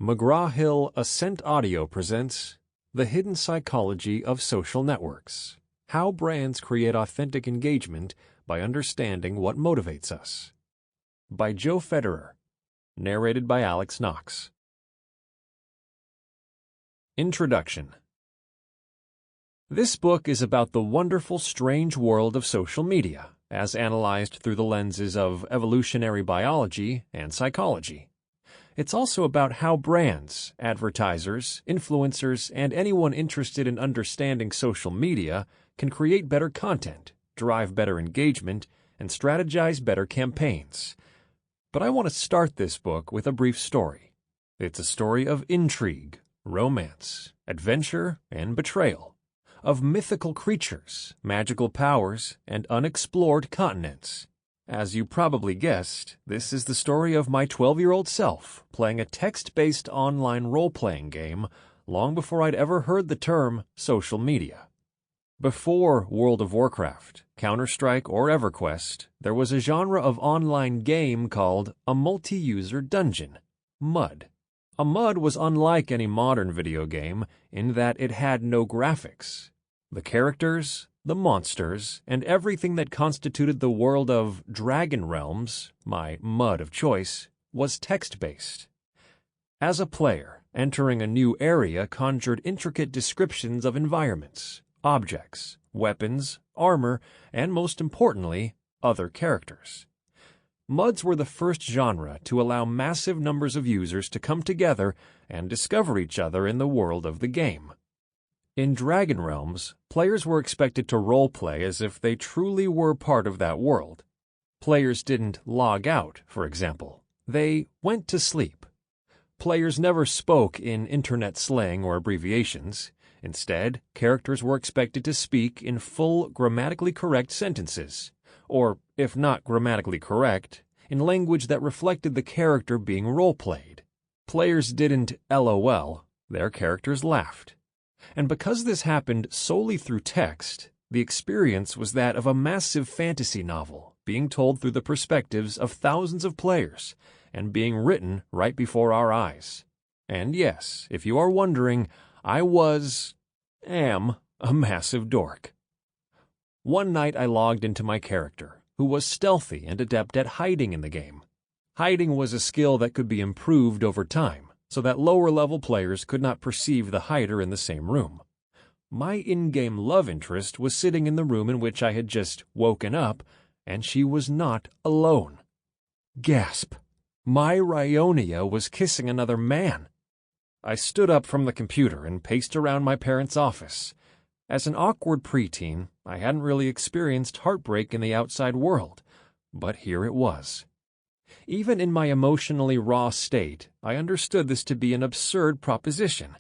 McGraw-Hill Ascent Audio presents The Hidden Psychology of Social Networks: How Brands Create Authentic Engagement by Understanding What Motivates Us. By Joe Federer. Narrated by Knox. Introduction. This book is about the wonderful, strange world of social media, as analyzed through the lenses of evolutionary biology and psychology. It's also about how brands, advertisers, influencers, and anyone interested in understanding social media can create better content, drive better engagement, and strategize better campaigns. But I want to start this book with a brief story. It's a story of intrigue, romance, adventure, and betrayal, of mythical creatures, magical powers, and unexplored continents. As you probably guessed, this is the story of my 12-year-old self playing a text-based online role-playing game long before I'd ever heard the term social media. Before World of Warcraft, Counter-Strike, or EverQuest, there was a genre of online game called a multi-user dungeon, MUD. A MUD was unlike any modern video game in that it had no graphics. The characters, the monsters, and everything that constituted the world of Dragon Realms, my MUD of choice, was text-based. As a player, entering a new area conjured intricate descriptions of environments, objects, weapons, armor, and most importantly, other characters. MUDs were the first genre to allow massive numbers of users to come together and discover each other in the world of the game. In Dragon Realms, players were expected to roleplay as if they truly were part of that world. Players didn't log out, for example. They went to sleep. Players never spoke in internet slang or abbreviations. Instead, characters were expected to speak in full grammatically correct sentences, or, if not grammatically correct, in language that reflected the character being role-played. Players didn't LOL, their characters laughed. And because this happened solely through text, the experience was that of a massive fantasy novel being told through the perspectives of thousands of players and being written right before our eyes. And yes, if you are wondering, I am a massive dork. One night I logged into my character, who was stealthy and adept at hiding in the game. Hiding was a skill that could be improved over time, so that lower-level players could not perceive the hider in the same room. My in-game love interest was sitting in the room in which I had just woken up, and she was not alone. Gasp! My Ryonia was kissing another man. I stood up from the computer and paced around my parents' office. As an awkward preteen, I hadn't really experienced heartbreak in the outside world, but here it was. Even in my emotionally raw state, I understood this to be an absurd proposition.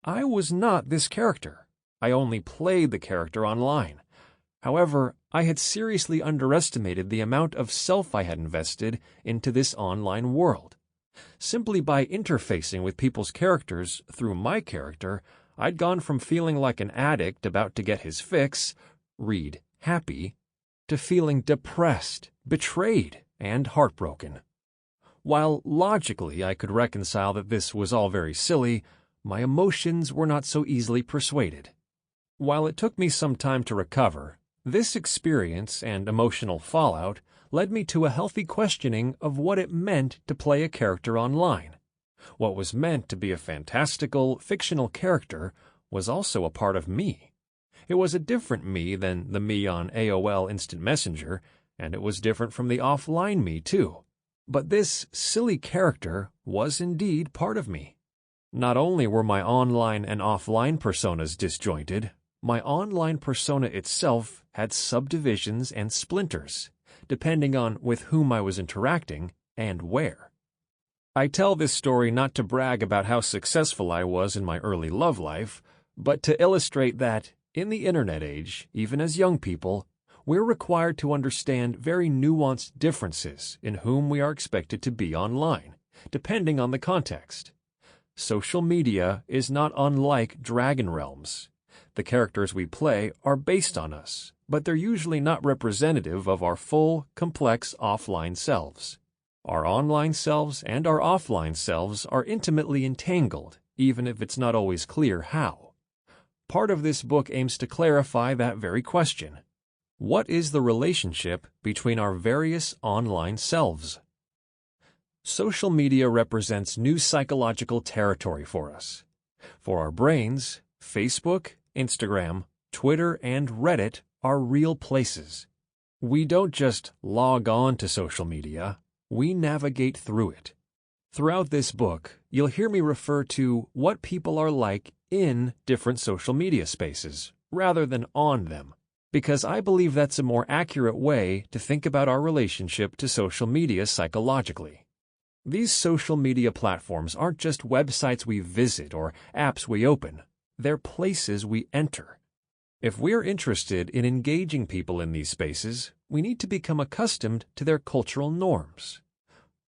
I was not this character. I only played the character online. However, I had seriously underestimated the amount of self I had invested into this online world. Simply by interfacing with people's characters through my character, I'd gone from feeling like an addict about to get his fix, read happy, to feeling depressed, betrayed, and heartbroken. While logically I could reconcile that this was all very silly, my emotions were not so easily persuaded. While it took me some time to recover, this experience and emotional fallout led me to a healthy questioning of what it meant to play a character online. What was meant to be a fantastical, fictional character was also a part of me. It was a different me than the me on AOL Instant Messenger, and it was different from the offline me, too. But this silly character was indeed part of me. Not only were my online and offline personas disjointed, my online persona itself had subdivisions and splinters, depending on with whom I was interacting and where. I tell this story not to brag about how successful I was in my early love life, but to illustrate that, in the internet age, even as young people, we're required to understand very nuanced differences in whom we are expected to be online, depending on the context. Social media is not unlike Dragon Realms. The characters we play are based on us, but they're usually not representative of our full, complex offline selves. Our online selves and our offline selves are intimately entangled, even if it's not always clear how. Part of this book aims to clarify that very question. What is the relationship between our various online selves? Social media represents new psychological territory for us. For our brains, Facebook, Instagram, Twitter, and Reddit are real places. We don't just log on to social media, we navigate through it. Throughout this book, you'll hear me refer to what people are like in different social media spaces, rather than on them, because I believe that's a more accurate way to think about our relationship to social media psychologically. These social media platforms aren't just websites we visit or apps we open, they're places we enter. If we're interested in engaging people in these spaces, we need to become accustomed to their cultural norms.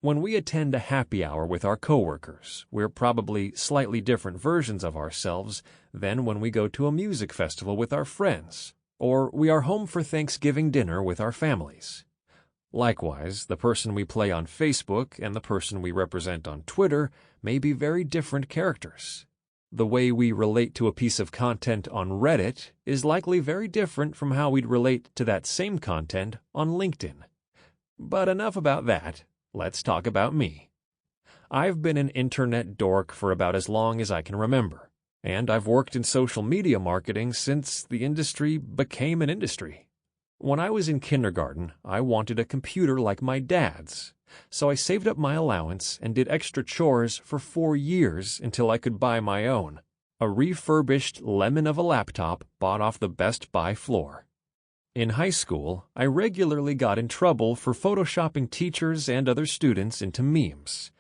When we attend a happy hour with our coworkers, we're probably slightly different versions of ourselves than when we go to a music festival with our friends, or we are home for Thanksgiving dinner with our families. Likewise, the person we play on Facebook and the person we represent on Twitter may be very different characters. The way we relate to a piece of content on Reddit is likely very different from how we'd relate to that same content on LinkedIn. But enough about that. Let's talk about me. I've been an internet dork for about as long as I can remember, and I've worked in social media marketing since the industry became an industry. When I was in kindergarten, I wanted a computer like my dad's. So I saved up my allowance and did extra chores for 4 years until I could buy my own, a refurbished lemon of a laptop bought off the Best Buy floor. In high school, I regularly got in trouble for photoshopping teachers and other students into memes.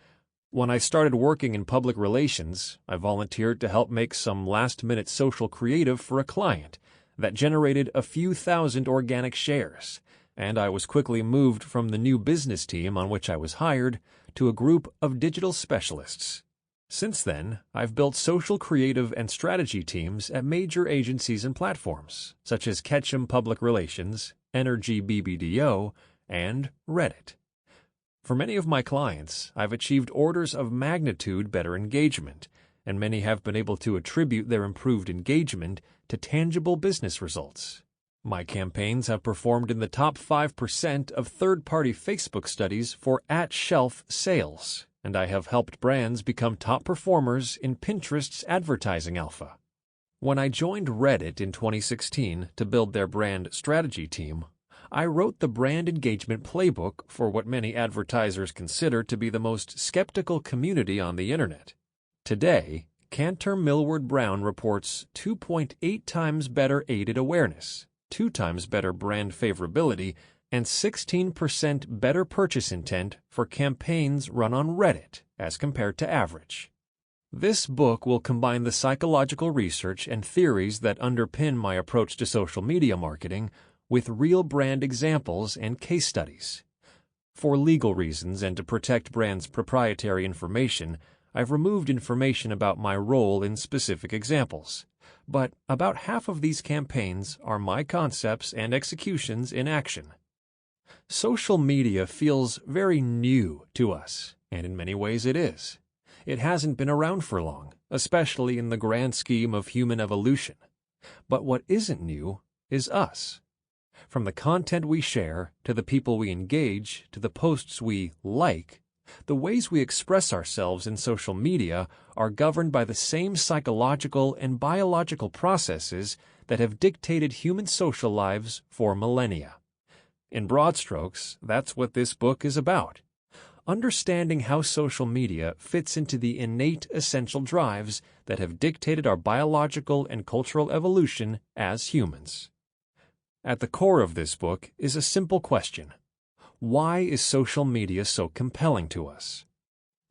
When I started working in public relations, I volunteered to help make some last-minute social creative for a client that generated a few thousand organic shares, and I was quickly moved from the new business team on which I was hired to a group of digital specialists. Since then, I've built social creative and strategy teams at major agencies and platforms, such as Ketchum Public Relations, Energy BBDO, and Reddit. For many of my clients, I've achieved orders of magnitude better engagement, and many have been able to attribute their improved engagement to tangible business results. My campaigns have performed in the top 5% of third-party Facebook studies for at-shelf sales, and I have helped brands become top performers in Pinterest's advertising alpha. When I joined Reddit in 2016 to build their brand strategy team, I wrote the brand engagement playbook for what many advertisers consider to be the most skeptical community on the internet. Today, Cantor Millward Brown reports 2.8 times better aided awareness, 2 times better brand favorability, and 16% better purchase intent for campaigns run on Reddit as compared to average. This book will combine the psychological research and theories that underpin my approach to social media marketing with real brand examples and case studies. For legal reasons and to protect brands' proprietary information, I've removed information about my role in specific examples. But about half of these campaigns are my concepts and executions in action. Social media feels very new to us, and in many ways it is. It hasn't been around for long, especially in the grand scheme of human evolution. But what isn't new is us. From the content we share, to the people we engage, to the posts we like, the ways we express ourselves in social media are governed by the same psychological and biological processes that have dictated human social lives for millennia. In broad strokes, that's what this book is about. Understanding how social media fits into the innate essential drives that have dictated our biological and cultural evolution as humans. At the core of this book is a simple question. Why is social media so compelling to us?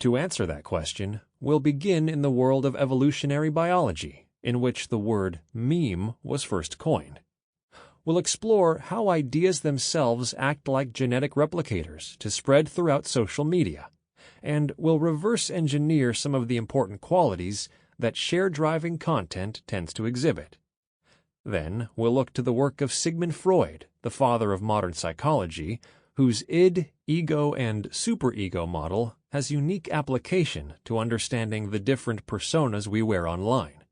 To answer that question, we'll begin in the world of evolutionary biology, in which the word meme was first coined. We'll explore how ideas themselves act like genetic replicators to spread throughout social media, and we'll reverse engineer some of the important qualities that share-driving content tends to exhibit. Then we'll look to the work of Sigmund Freud, the father of modern psychology, whose id, ego, and superego model has unique application to understanding the different personas we wear online.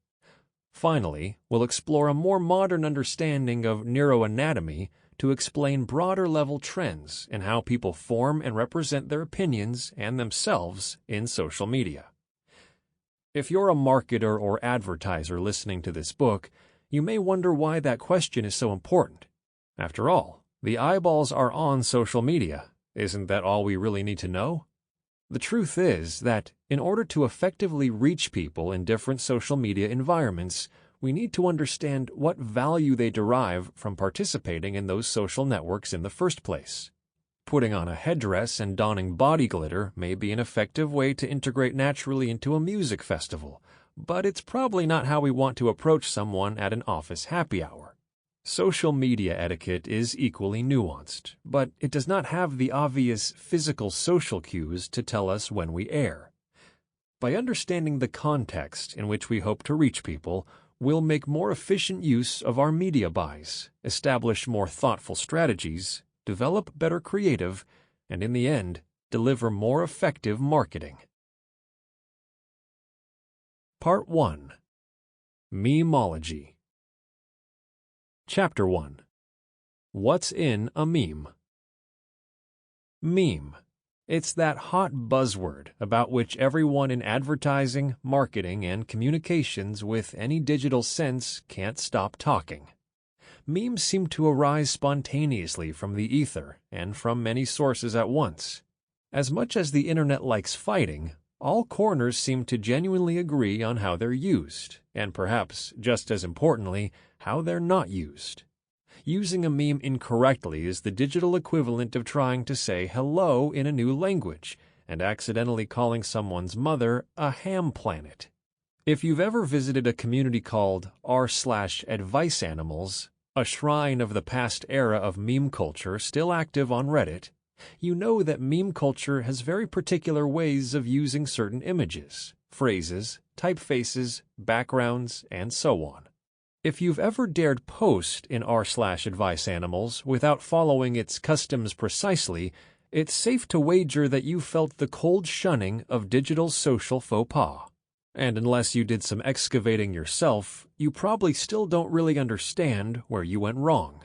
Finally, we'll explore a more modern understanding of neuroanatomy to explain broader-level trends in how people form and represent their opinions and themselves in social media. If you're a marketer or advertiser listening to this book, you may wonder why that question is so important. After all, the eyeballs are on social media. Isn't that all we really need to know? The truth is that in order to effectively reach people in different social media environments, we need to understand what value they derive from participating in those social networks in the first place. Putting on a headdress and donning body glitter may be an effective way to integrate naturally into a music festival, but it's probably not how we want to approach someone at an office happy hour. Social media etiquette is equally nuanced, but it does not have the obvious physical social cues to tell us when we err. By understanding the context in which we hope to reach people, we'll make more efficient use of our media buys, establish more thoughtful strategies, develop better creative, and in the end, deliver more effective marketing. Part 1. Memeology. Chapter 1. What's in a meme? Meme. It's that hot buzzword about which everyone in advertising, marketing, and communications with any digital sense can't stop talking. Memes seem to arise spontaneously from the ether and from many sources at once. As much as the internet likes fighting, all corners seem to genuinely agree on how they're used, and perhaps, just as importantly, how they're not used. Using a meme incorrectly is the digital equivalent of trying to say hello in a new language and accidentally calling someone's mother a ham planet. If you've ever visited a community called r/advice animals, a shrine of the past era of meme culture still active on Reddit, you know that meme culture has very particular ways of using certain images, phrases, typefaces, backgrounds, and so on. If you've ever dared post in r/advice animals without following its customs precisely, it's safe to wager that you felt the cold shunning of digital social faux pas. And unless you did some excavating yourself, you probably still don't really understand where you went wrong.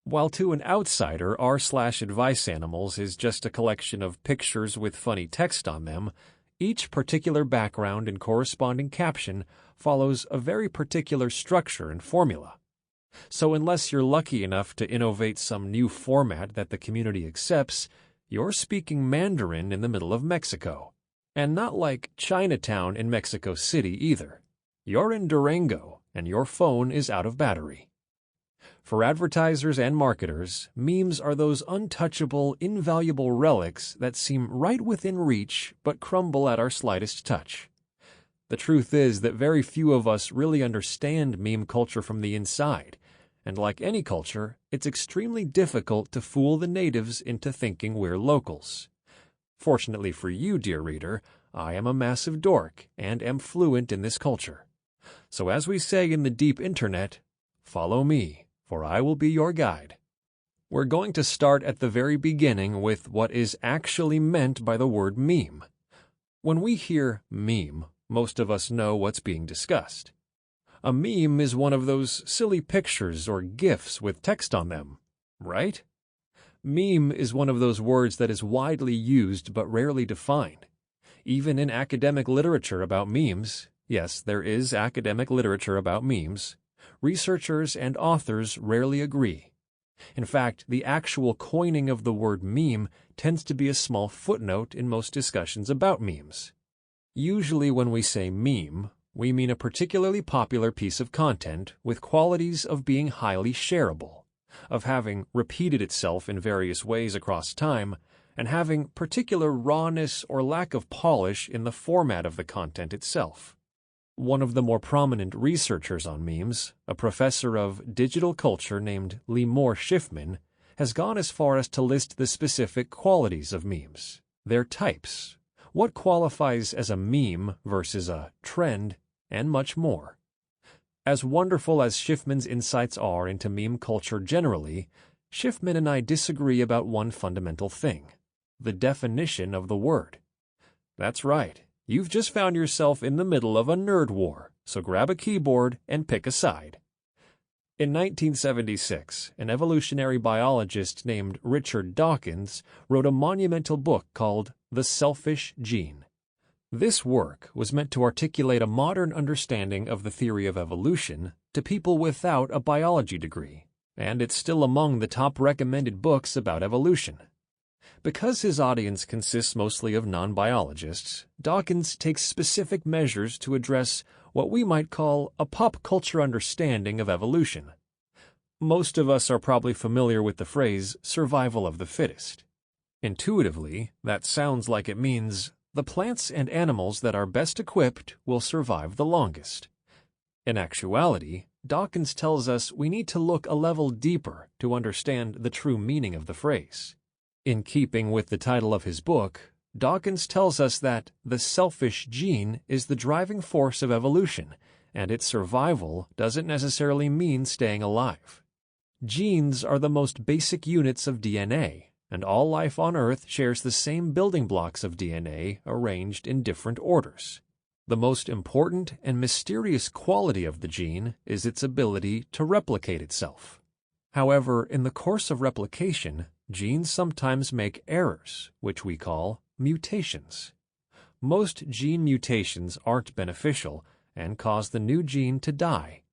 While to an outsider r/advice animals is just a collection of pictures with funny text on them, each particular background and corresponding caption follows a very particular structure and formula. So unless you're lucky enough to innovate some new format that the community accepts, you're speaking Mandarin in the middle of Mexico. And not like Chinatown in Mexico City either. You're in Durango, and your phone is out of battery. For advertisers and marketers, memes are those untouchable, invaluable relics that seem right within reach but crumble at our slightest touch. The truth is that very few of us really understand meme culture from the inside, and like any culture, it's extremely difficult to fool the natives into thinking we're locals. Fortunately for you, dear reader, I am a massive dork and am fluent in this culture. So as we say in the deep internet, follow me, for I will be your guide. We're going to start at the very beginning with what is actually meant by the word meme. When we hear meme, most of us know what's being discussed. A meme is one of those silly pictures or GIFs with text on them, right? Meme is one of those words that is widely used but rarely defined. Even in academic literature about memes, yes, there is academic literature about memes, researchers and authors rarely agree. In fact, the actual coining of the word meme tends to be a small footnote in most discussions about memes. Usually when we say meme, we mean a particularly popular piece of content with qualities of being highly shareable, of having repeated itself in various ways across time, and having particular rawness or lack of polish in the format of the content itself. One of the more prominent researchers on memes, a professor of digital culture named Limor Schiffman, has gone as far as to list the specific qualities of memes, their types, what qualifies as a meme versus a trend, and much more. As wonderful as Schiffman's insights are into meme culture generally, Schiffman and I disagree about one fundamental thing: the definition of the word. That's right, you've just found yourself in the middle of a nerd war, so grab a keyboard and pick a side. In 1976, an evolutionary biologist named Richard Dawkins wrote a monumental book called The Selfish Gene. This work was meant to articulate a modern understanding of the theory of evolution to people without a biology degree, and it's still among the top recommended books about evolution. Because his audience consists mostly of non-biologists, Dawkins takes specific measures to address what we might call a pop culture understanding of evolution. Most of us are probably familiar with the phrase survival of the fittest. Intuitively, that sounds like it means the plants and animals that are best equipped will survive the longest. In actuality, Dawkins tells us we need to look a level deeper to understand the true meaning of the phrase. In keeping with the title of his book, Dawkins tells us that the selfish gene is the driving force of evolution, and its survival doesn't necessarily mean staying alive. Genes are the most basic units of DNA, and all life on Earth shares the same building blocks of DNA arranged in different orders. The most important and mysterious quality of the gene is its ability to replicate itself. However, in the course of replication, genes sometimes make errors, which we call mutations. Most gene mutations aren't beneficial and cause the new gene to die.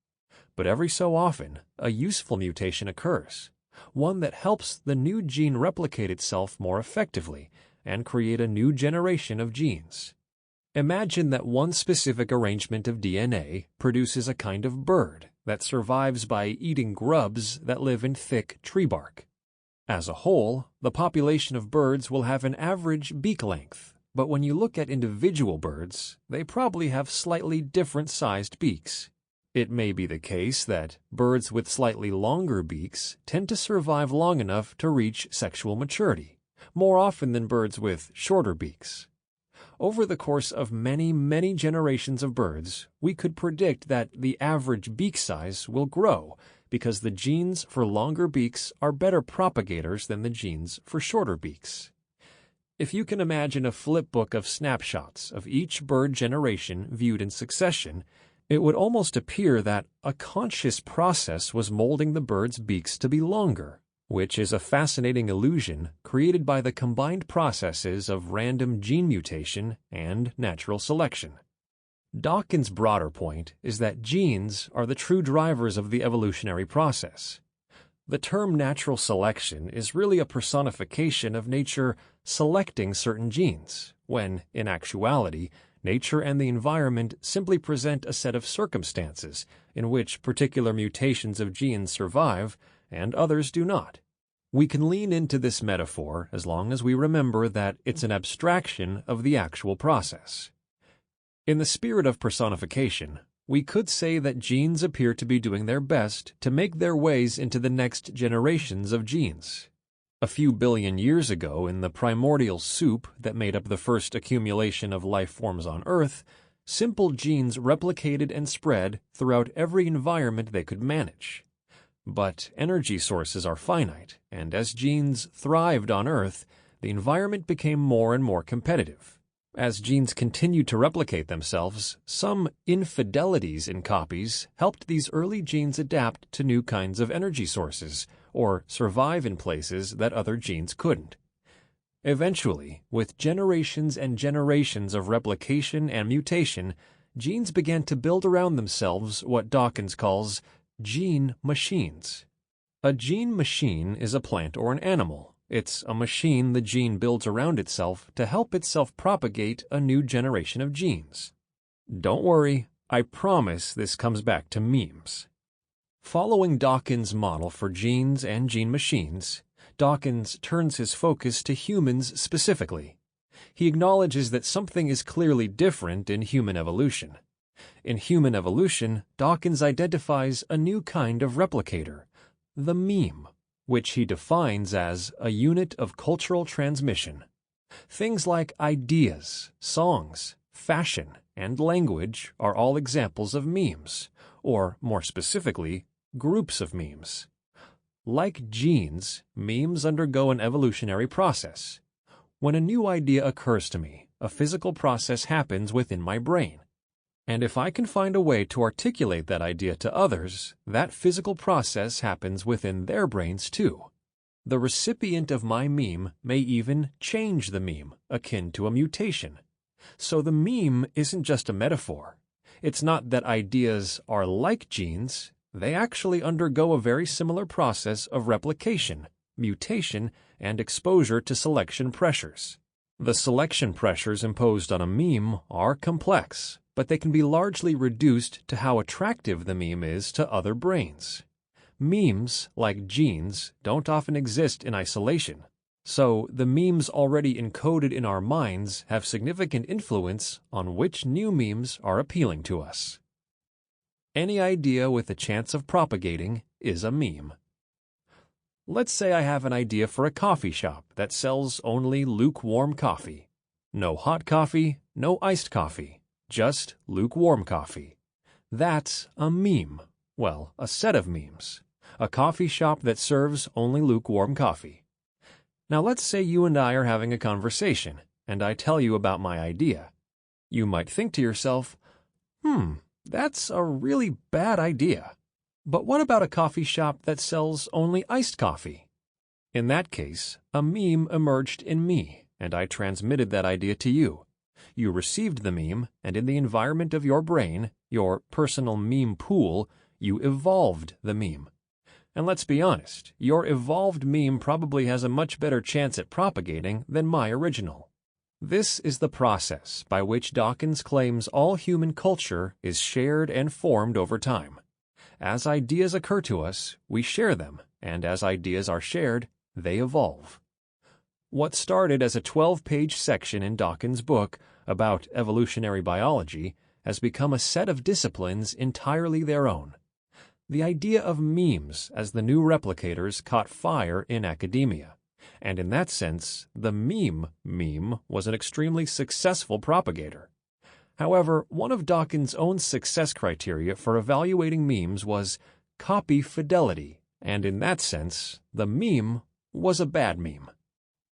But every so often, a useful mutation occurs, one that helps the new gene replicate itself more effectively and create a new generation of genes. Imagine that one specific arrangement of DNA produces a kind of bird that survives by eating grubs that live in thick tree bark. As a whole, the population of birds will have an average beak length, but when you look at individual birds, they probably have slightly different-sized beaks. It may be the case that birds with slightly longer beaks tend to survive long enough to reach sexual maturity, more often than birds with shorter beaks. Over the course of many, many generations of birds, we could predict that the average beak size will grow because the genes for longer beaks are better propagators than the genes for shorter beaks. If you can imagine a flipbook of snapshots of each bird generation viewed in succession, it would almost appear that a conscious process was molding the birds' beaks to be longer, which is a fascinating illusion created by the combined processes of random gene mutation and natural selection. Dawkins' broader point is that genes are the true drivers of the evolutionary process. The term natural selection is really a personification of nature selecting certain genes, when, in actuality, nature and the environment simply present a set of circumstances in which particular mutations of genes survive and others do not. We can lean into this metaphor as long as we remember that it's an abstraction of the actual process. In the spirit of personification, we could say that genes appear to be doing their best to make their ways into the next generations of genes. A few billion years ago, in the primordial soup that made up the first accumulation of life forms on Earth, simple genes replicated and spread throughout every environment they could manage. But energy sources are finite, and as genes thrived on Earth, the environment became more and more competitive. As genes continued to replicate themselves, some infidelities in copies helped these early genes adapt to new kinds of energy sources, or survive in places that other genes couldn't. Eventually, with generations and generations of replication and mutation, genes began to build around themselves what Dawkins calls gene machines. A gene machine is a plant or an animal. It's a machine the gene builds around itself to help itself propagate a new generation of genes. Don't worry, I promise this comes back to memes. Following Dawkins' model for genes and gene machines, Dawkins turns his focus to humans specifically. He acknowledges that something is clearly different in human evolution. In human evolution, Dawkins identifies a new kind of replicator, the meme, which he defines as a unit of cultural transmission. Things like ideas, songs, fashion, and language are all examples of memes, or more specifically, groups of memes. Like genes, memes undergo an evolutionary process. When a new idea occurs to me, a physical process happens within my brain. And if I can find a way to articulate that idea to others, that physical process happens within their brains too. The recipient of my meme may even change the meme, akin to a mutation. So the meme isn't just a metaphor. It's not that ideas are like genes. They actually undergo a very similar process of replication, mutation, and exposure to selection pressures. The selection pressures imposed on a meme are complex, but they can be largely reduced to how attractive the meme is to other brains. Memes, like genes, don't often exist in isolation, so the memes already encoded in our minds have significant influence on which new memes are appealing to us. Any idea with a chance of propagating is a meme. Let's say I have an idea for a coffee shop that sells only lukewarm coffee. No hot coffee, no iced coffee, just lukewarm coffee. That's a meme. Well, a set of memes. A coffee shop that serves only lukewarm coffee. Now let's say you and I are having a conversation, and I tell you about my idea. You might think to yourself, that's a really bad idea. But what about a coffee shop that sells only iced coffee? In that case, a meme emerged in me, and I transmitted that idea to you. You received the meme, and in the environment of your brain, your personal meme pool, you evolved the meme. And let's be honest, your evolved meme probably has a much better chance at propagating than my original. This is the process by which Dawkins claims all human culture is shared and formed over time. As ideas occur to us, we share them, and as ideas are shared, they evolve. What started as a 12-page section in Dawkins' book about evolutionary biology has become a set of disciplines entirely their own. The idea of memes as the new replicators caught fire in academia, and in that sense, the meme was an extremely successful propagator. However, one of Dawkins' own success criteria for evaluating memes was copy fidelity, and in that sense, the meme was a bad meme.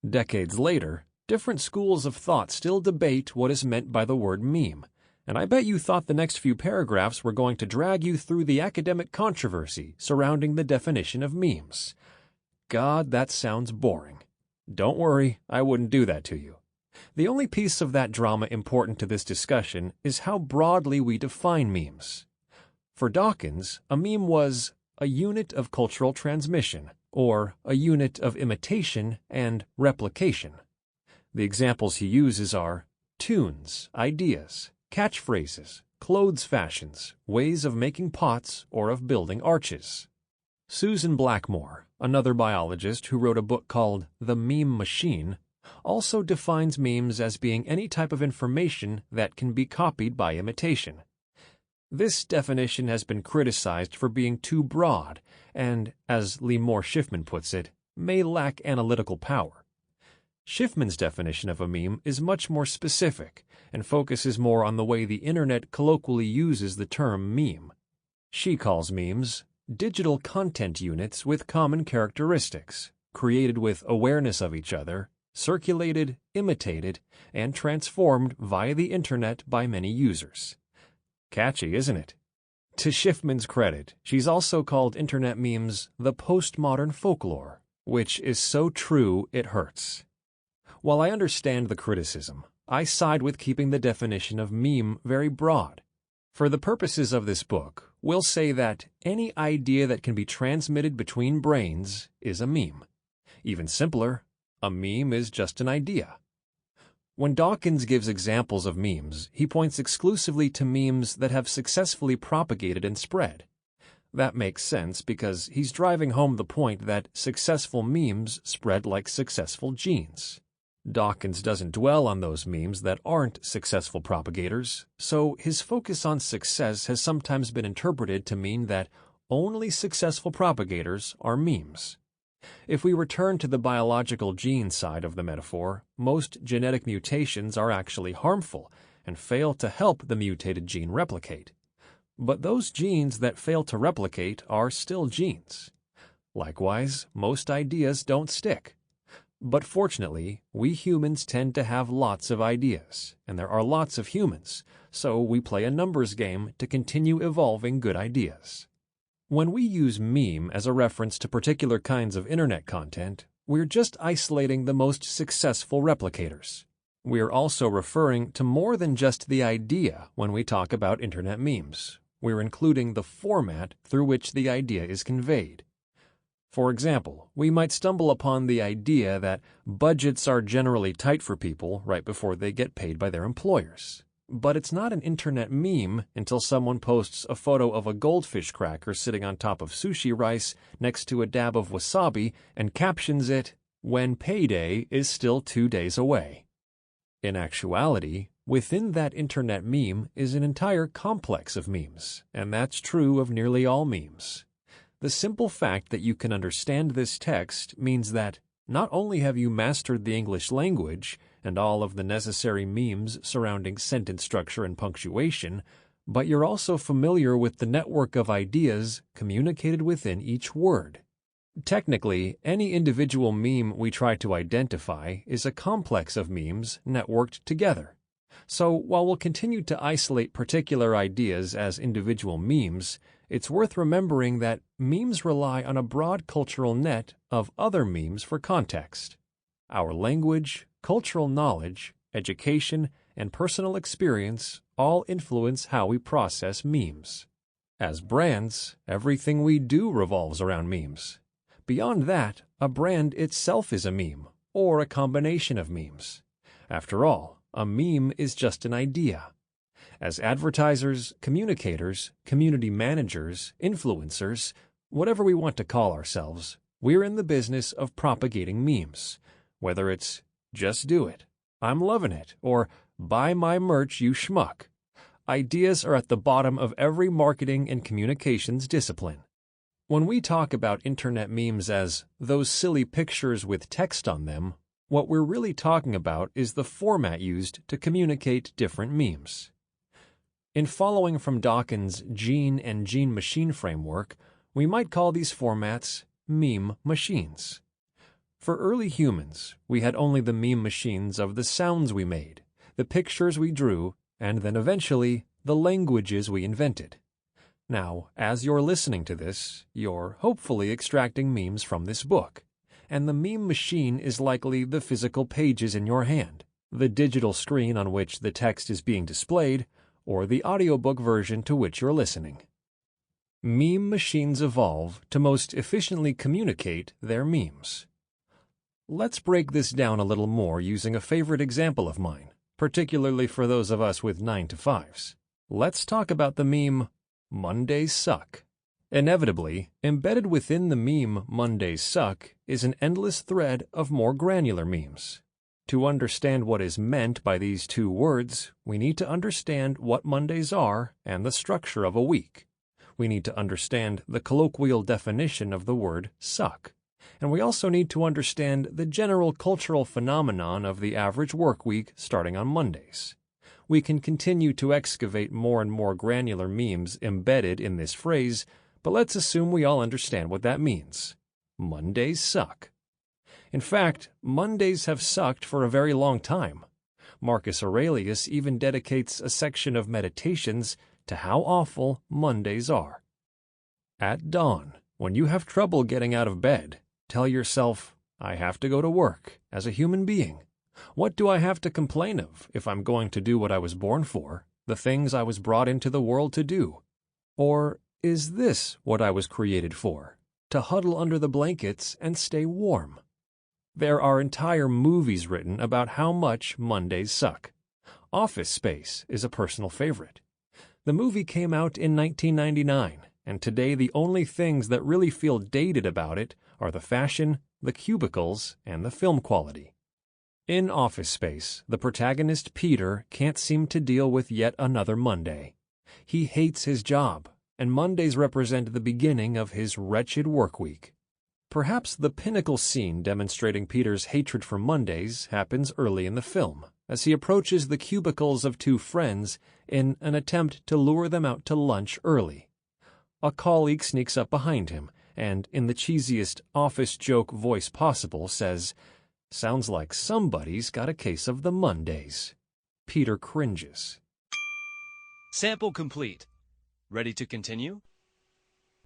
Decades later, different schools of thought still debate what is meant by the word meme, and I bet you thought the next few paragraphs were going to drag you through the academic controversy surrounding the definition of memes. God, that sounds boring. Don't worry, I wouldn't do that to you. The only piece of that drama important to this discussion is how broadly we define memes. For Dawkins, a meme was a unit of cultural transmission, or a unit of imitation and replication. The examples he uses are tunes, ideas, catchphrases, clothes fashions, ways of making pots or of building arches. Susan Blackmore, another biologist who wrote a book called The Meme Machine, also defines memes as being any type of information that can be copied by imitation. This definition has been criticized for being too broad and, as Lee Moore Schiffman puts it, may lack analytical power. Schiffman's definition of a meme is much more specific and focuses more on the way the Internet colloquially uses the term meme. She calls memes digital content units with common characteristics, created with awareness of each other, circulated, imitated, and transformed via the Internet by many users. Catchy, isn't it? To Schiffman's credit, she's also called Internet memes the postmodern folklore, which is so true it hurts. While I understand the criticism, I side with keeping the definition of meme very broad. For the purposes of this book, we'll say that any idea that can be transmitted between brains is a meme. Even simpler, a meme is just an idea. When Dawkins gives examples of memes, he points exclusively to memes that have successfully propagated and spread. That makes sense because he's driving home the point that successful memes spread like successful genes. Dawkins doesn't dwell on those memes that aren't successful propagators, so his focus on success has sometimes been interpreted to mean that only successful propagators are memes. If we return to the biological gene side of the metaphor, most genetic mutations are actually harmful and fail to help the mutated gene replicate. But those genes that fail to replicate are still genes. Likewise, most ideas don't stick. But fortunately, we humans tend to have lots of ideas, and there are lots of humans, so we play a numbers game to continue evolving good ideas. When we use meme as a reference to particular kinds of internet content, we're just isolating the most successful replicators. We're also referring to more than just the idea when we talk about internet memes. We're including the format through which the idea is conveyed. For example, we might stumble upon the idea that budgets are generally tight for people right before they get paid by their employers. But it's not an internet meme until someone posts a photo of a goldfish cracker sitting on top of sushi rice next to a dab of wasabi and captions it, "When payday is still 2 days away." In actuality, within that internet meme is an entire complex of memes, and that's true of nearly all memes. The simple fact that you can understand this text means that not only have you mastered the English language and all of the necessary memes surrounding sentence structure and punctuation, but you're also familiar with the network of ideas communicated within each word. Technically, any individual meme we try to identify is a complex of memes networked together. So while we'll continue to isolate particular ideas as individual memes, it's worth remembering that memes rely on a broad cultural net of other memes for context. Our language, cultural knowledge, education, and personal experience all influence how we process memes. As brands, everything we do revolves around memes. Beyond that, a brand itself is a meme, or a combination of memes. After all, a meme is just an idea. As advertisers, communicators, community managers, influencers, whatever we want to call ourselves, we're in the business of propagating memes. Whether it's "just do it," "I'm loving it," or "buy my merch, you schmuck." Ideas are at the bottom of every marketing and communications discipline. When we talk about internet memes as those silly pictures with text on them, what we're really talking about is the format used to communicate different memes. In following from Dawkins' gene and gene machine framework, we might call these formats meme machines. For early humans, we had only the meme machines of the sounds we made, the pictures we drew, and then eventually the languages we invented. Now, as you're listening to this, you're hopefully extracting memes from this book, and the meme machine is likely the physical pages in your hand, the digital screen on which the text is being displayed, or the audiobook version to which you're listening. Meme machines evolve to most efficiently communicate their memes. Let's break this down a little more using a favorite example of mine, particularly for those of us with 9-to-5s. Let's talk about the meme, "Mondays suck." Inevitably, embedded within the meme "Mondays suck" is an endless thread of more granular memes. To understand what is meant by these two words, we need to understand what Mondays are and the structure of a week. We need to understand the colloquial definition of the word suck. And we also need to understand the general cultural phenomenon of the average work week starting on Mondays. We can continue to excavate more and more granular memes embedded in this phrase, but let's assume we all understand what that means. Mondays suck. In fact, Mondays have sucked for a very long time. Marcus Aurelius even dedicates a section of Meditations to how awful Mondays are. At dawn, when you have trouble getting out of bed, tell yourself, "I have to go to work as a human being. What do I have to complain of if I'm going to do what I was born for, the things I was brought into the world to do? Or is this what I was created for, to huddle under the blankets and stay warm?" There are entire movies written about how much Mondays suck. Office Space is a personal favorite. The movie came out in 1999, and today the only things that really feel dated about it are the fashion, the cubicles, and the film quality. In Office Space, the protagonist Peter can't seem to deal with yet another Monday. He hates his job, and Mondays represent the beginning of his wretched work week. Perhaps the pinnacle scene demonstrating Peter's hatred for Mondays happens early in the film, as he approaches the cubicles of two friends in an attempt to lure them out to lunch early. A colleague sneaks up behind him, and in the cheesiest office joke voice possible says, "Sounds like somebody's got a case of the Mondays." Peter cringes. Sample complete. Ready to continue?